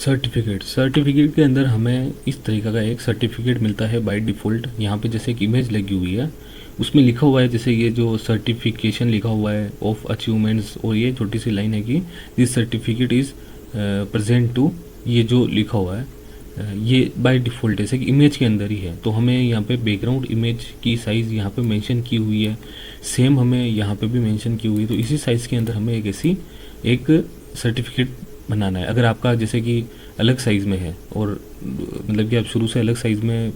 Certificate के अंदर हमें इस तरीके का एक सर्टिफिकेट मिलता है बाय डिफ़ॉल्ट। यहाँ पे जैसे एक इमेज लगी हुई है, उसमें लिखा हुआ है, जैसे ये जो सर्टिफिकेशन लिखा हुआ है ऑफ अचीवमेंट्स, और ये छोटी सी लाइन है कि this certificate is present to, ये जो लिखा हुआ है ये बाय डिफ़ॉल्ट ऐसे कि इमेज के अंदर ही है। तो हमें यहाँ पे बैकग्राउंड इमेज की साइज़ यहाँ पे मेंशन की हुई है, सेम हमें यहाँ पे भी मेंशन की हुई है। तो इसी साइज़ के अंदर हमें एक ऐसी एक सर्टिफिकेट बनाना है। अगर आपका जैसे कि अलग साइज़ में है और मतलब कि आप शुरू से अलग साइज़ में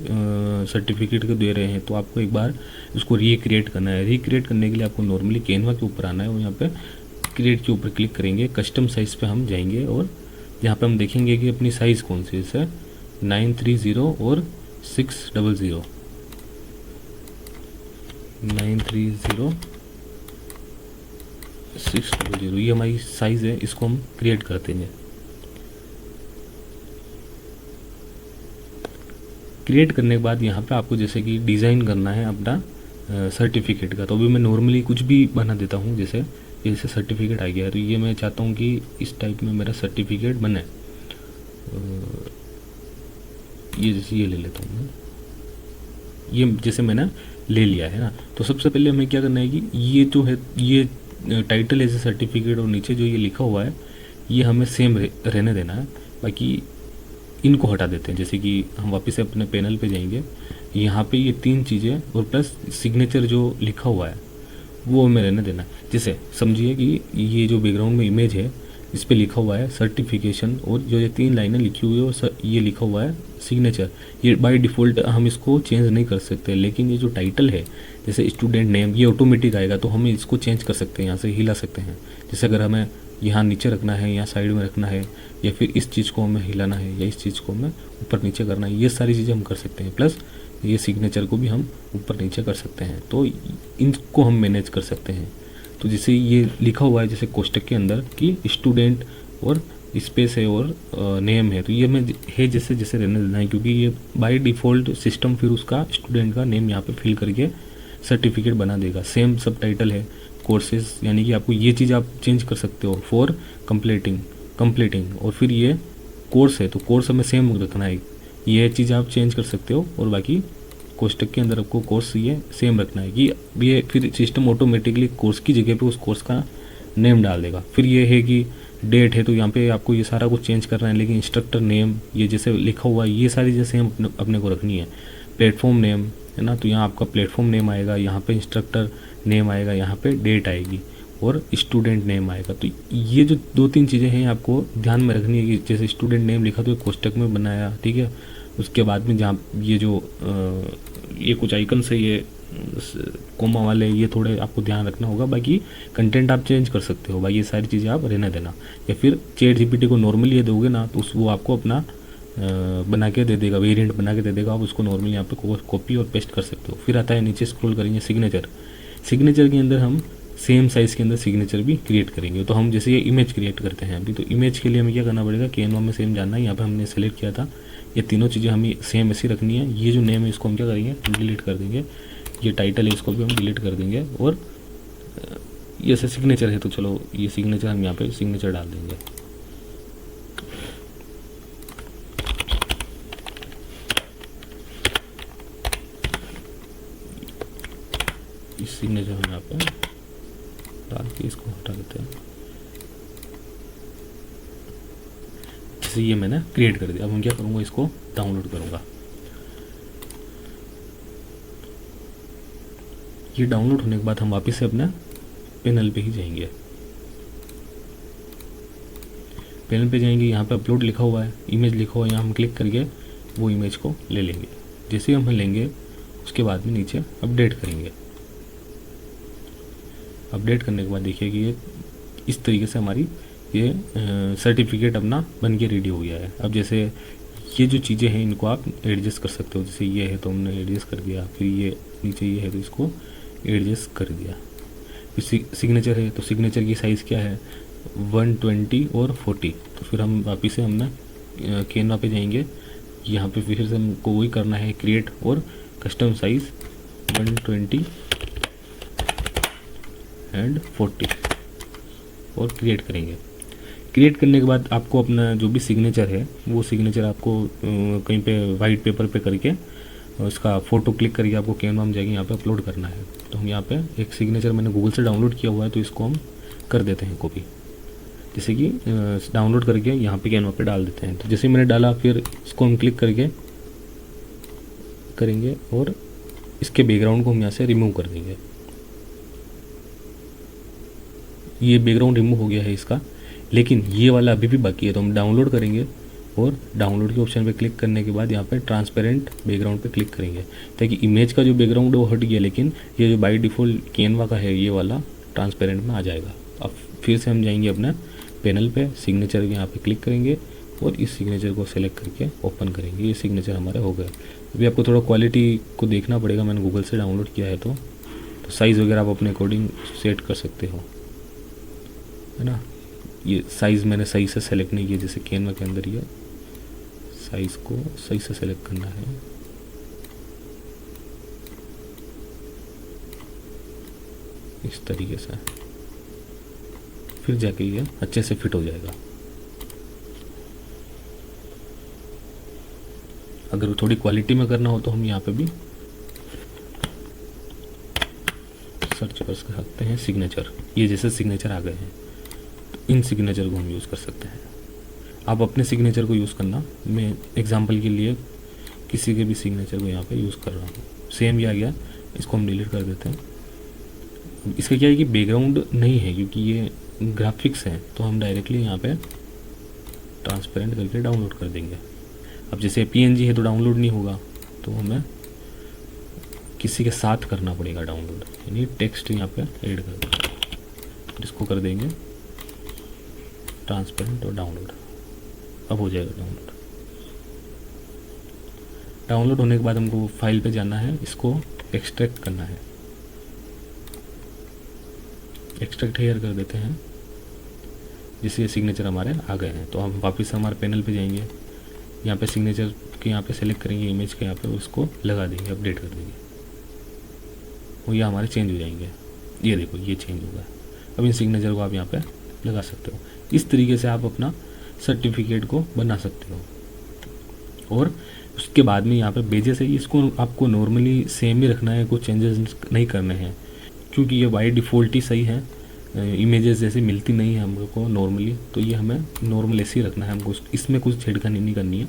सर्टिफिकेट को दे रहे हैं, तो आपको एक बार उसको रिक्रिएट करना है। रिक्रिएट करने के लिए आपको नॉर्मली कैनवा के ऊपर आना है और यहाँ पे क्रिएट के ऊपर क्लिक करेंगे, कस्टम साइज़ पे हम जाएंगे और यहाँ पे हम देखेंगे कि अपनी साइज़ कौन सी है। जैसे 930 और 600, 930 600 ये हमारी साइज़ है, इसको हम क्रिएट कर देंगे। क्रिएट करने के बाद यहाँ पे आपको जैसे कि डिज़ाइन करना है अपना सर्टिफिकेट का। तो अभी मैं नॉर्मली कुछ भी बना देता हूँ, जैसे सर्टिफिकेट आ गया है, तो ये मैं चाहता हूँ कि इस टाइप में मेरा सर्टिफिकेट बने। ये जैसे ये ले लेता हूँ मैं, ये जैसे मैंने ले लिया है ना। तो सबसे पहले हमें क्या करना है कि ये जो है, ये टाइटल एज ए सर्टिफिकेट और नीचे जो ये लिखा हुआ है ये हमें सेम रहने देना है, बाकी इनको हटा देते हैं। जैसे कि हम वापस से अपने पैनल पे जाएंगे, यहाँ पे ये 3 चीज़ें और प्लस सिग्नेचर जो लिखा हुआ है वो हमें रहने देना है। जैसे समझिए कि ये जो बैकग्राउंड में इमेज है इस पे लिखा हुआ है सर्टिफिकेशन, और जो ये 3 लाइनें लिखी हुई है और ये लिखा हुआ है सिग्नेचर। ये बाय डिफ़ॉल्ट हम इसको चेंज नहीं कर सकते, लेकिन ये जो टाइटल है जैसे स्टूडेंट नेम, ये ऑटोमेटिक आएगा, तो हम इसको चेंज कर सकते हैं, यहाँ से हिला सकते हैं। जैसे अगर हमें यहाँ नीचे रखना है, यहाँ साइड में रखना है, या फिर इस चीज़ को हमें हिलाना है, या इस चीज़ को हमें ऊपर नीचे करना है, ये सारी चीज़ें हम कर सकते हैं। प्लस ये सिग्नेचर को भी हम ऊपर नीचे कर सकते हैं, तो इनको हम मैनेज कर सकते हैं। तो जैसे ये लिखा हुआ है जैसे कोष्टक के अंदर कि स्टूडेंट और स्पेस है और नेम है, तो ये मैं है जैसे जैसे रहने देना है, क्योंकि ये बाय डिफ़ॉल्ट सिस्टम फिर उसका स्टूडेंट का नेम यहाँ पे फिल करके सर्टिफिकेट बना देगा। सेम सब टाइटल है कोर्सेज, यानी कि आपको ये चीज़ आप चेंज कर सकते हो फॉर कंप्लीटिंग, और फिर ये कोर्स है तो कोर्स हमें सेम रखना है, ये चीज़ आप चेंज कर सकते हो। और बाकी कोष्टक के अंदर आपको कोर्स ये सेम रखना है कि ये फिर सिस्टम ऑटोमेटिकली कोर्स की जगह पे उस कोर्स का नेम डाल देगा। फिर ये है कि डेट है तो यहाँ पे आपको ये सारा कुछ चेंज करना है, लेकिन इंस्ट्रक्टर नेम ये जैसे लिखा हुआ है ये सारी जैसे हम अपने को रखनी है। प्लेटफॉर्म नेम है ना, तो यहाँ आपका प्लेटफॉर्म नेम आएगा, यहाँ पे इंस्ट्रक्टर नेम आएगा, यहाँ पे डेट आएगी और स्टूडेंट नेम आएगा। तो ये जो 2-3 चीज़ें हैं आपको ध्यान में रखनी है कि जैसे स्टूडेंट नेम लिखा तो कोष्टक में बनाया, ठीक है। उसके बाद में जहाँ ये जो ये कुछ आइकन से ये कोमा वाले ये थोड़े आपको ध्यान रखना होगा, बाकी कंटेंट आप चेंज कर सकते हो भाई, ये सारी चीज़ें आप रहने देना। या फिर चैट जीपीटी को नॉर्मली ये दोगे ना तो वो आपको अपना बना के दे देगा, वेरिएंट बना के दे देगा, आप उसको नॉर्मली यहाँ पे कॉपी और पेस्ट कर सकते हो। फिर आता है नीचे स्क्रॉल करेंगे सिग्नेचर के अंदर हम सेम साइज़ के अंदर सिग्नेचर भी क्रिएट करेंगे। तो हम जैसे ये इमेज क्रिएट करते हैं अभी, तो इमेज के लिए हमें क्या करना पड़ेगा, कैनवा में सेम जानना है, यहाँ पे हमने सेलेक्ट किया था, ये तीनों चीज़ें हमें सेम ऐसी रखनी है। ये जो नेम है इसको हम क्या करेंगे, डिलीट कर देंगे, ये टाइटल है इसको भी हम डिलीट कर देंगे, और ये से सिग्नेचर है तो चलो ये सिग्नेचर हम यहाँ पे सिग्नेचर डाल देंगे। इस सिग्नेचर हम यहाँ पे डाल के इसको हटा देते हैं। जैसे ये मैंने क्रिएट कर दिया, अब मैं क्या करूँगा, इसको डाउनलोड करूँगा। ये डाउनलोड होने के बाद हम वापस से अपने पैनल पे ही जाएंगे। पैनल पे जाएंगे, यहाँ पे अपलोड लिखा हुआ है, इमेज लिखा हुआ है, यहाँ हम क्लिक करके वो इमेज को ले लेंगे। जैसे हम लेंगे उसके बाद में नीचे अपडेट करेंगे। अपडेट करने के बाद देखिए कि ये इस तरीके से हमारी ये सर्टिफिकेट अपना बन के रेडी हो गया है। अब जैसे ये जो चीज़ें हैं इनको आप एडजस्ट कर सकते हो, जैसे ये है तो हमने एडजस्ट कर दिया, फिर ये नीचे ये है तो इसको एडजस्ट कर दिया। फिर सिग्नेचर है तो सिग्नेचर की साइज़ क्या है, 120 और 40। तो फिर हम वापस से हमने कैनवा पे जाएंगे, यहाँ पे फिर से हमको वही करना है, क्रिएट और कस्टम साइज़ 120 एंड 40 और क्रिएट करेंगे। क्रिएट करने के बाद आपको अपना जो भी सिग्नेचर है वो सिग्नेचर आपको कहीं पे वाइट पेपर पे करके उसका फ़ोटो क्लिक करके आपको कैनवा में जाके यहाँ पे अपलोड करना है। तो हम यहाँ पे एक सिग्नेचर मैंने गूगल से डाउनलोड किया हुआ है, तो इसको हम कर देते हैं कॉपी, जैसे कि डाउनलोड करके यहाँ पे कैनवा पे डाल देते हैं। तो जैसे मैंने डाला, फिर इसको हम क्लिक करके करेंगे और इसके बैकग्राउंड को हम यहाँ से रिमूव कर देंगे। ये बैकग्राउंड रिमूव हो गया है इसका, लेकिन ये वाला अभी भी बाकी है। तो हम डाउनलोड करेंगे और डाउनलोड के ऑप्शन पे क्लिक करने के बाद यहाँ पे ट्रांसपेरेंट बैकग्राउंड पे क्लिक करेंगे, ताकि इमेज का जो बैकग्राउंड है वो हट गया, लेकिन ये जो बाय डिफ़ॉल्ट कैनवा का है ये वाला ट्रांसपेरेंट में आ जाएगा। अब फिर से हम जाएंगे अपने पैनल पे, सिग्नेचर के यहाँ पे क्लिक करेंगे और इस सिग्नेचर को सेलेक्ट करके ओपन करेंगे। ये सिग्नेचर हमारे हो गए। अभी आपको थोड़ा क्वालिटी को देखना पड़ेगा, मैंने गूगल से डाउनलोड किया है तो साइज़ वगैरह आप अपने अकॉर्डिंग सेट कर सकते हो, है ना। ये साइज़ मैंने सही से सेलेक्ट नहीं किया, जैसे कैनवा के अंदर ये साइज़ को सही से सेलेक्ट करना है। इस तरीके से फिर जाके ये अच्छे से फिट हो जाएगा। अगर थोड़ी क्वालिटी में करना हो तो हम यहाँ पे भी सर्च कर सकते हैं सिग्नेचर। ये जैसे सिग्नेचर आ गए हैं, तो इन सिग्नेचर को हम यूज़ कर सकते हैं। आप अपने सिग्नेचर को यूज़ करना, मैं एग्जांपल के लिए किसी के भी सिग्नेचर को यहाँ पे यूज़ कर रहा हूँ। सेम ही आ गया, इसको हम डिलीट कर देते हैं। इसका क्या है कि बैकग्राउंड नहीं है क्योंकि ये ग्राफिक्स है, तो हम डायरेक्टली यहाँ पे ट्रांसपेरेंट करके डाउनलोड कर देंगे। अब जैसे PNG है तो डाउनलोड नहीं होगा, तो हमें किसी के साथ करना पड़ेगा डाउनलोड, यानी टेक्स्ट यहाँ पे ऐड कर देंगे, इसको कर देंगे ट्रांसपेरेंट और डाउनलोड। अब हो जाएगा डाउनलोड। डाउनलोड होने के बाद हमको फाइल पे जाना है, इसको एक्सट्रैक्ट करना है। एक्सट्रैक्ट हेयर कर देते हैं, जिससे सिग्नेचर हमारे आ गए हैं। तो हम वापस हमारे पैनल पे जाएंगे, यहाँ पे सिग्नेचर के यहाँ पे सेलेक्ट करेंगे, इमेज के यहाँ पे उसको लगा देंगे, अपडेट कर देंगे, वो ये हमारे चेंज हो जाएंगे। ये देखो ये चेंज होगा। अब इन सिग्नेचर को आप यहाँ पे लगा सकते हो। इस तरीके से आप अपना सर्टिफिकेट को बना सकते हो। और उसके बाद में यहाँ पे बेजेस है, इसको आपको नॉर्मली सेम ही रखना है, कुछ चेंजेस नहीं करने हैं, क्योंकि ये बाय डिफ़ॉल्ट ही सही है। इमेजेस जैसे मिलती नहीं है हमको नॉर्मली, तो ये हमें नॉर्मल ऐसे ही रखना है, हमको इसमें कुछ छेड़खानी नहीं करनी है।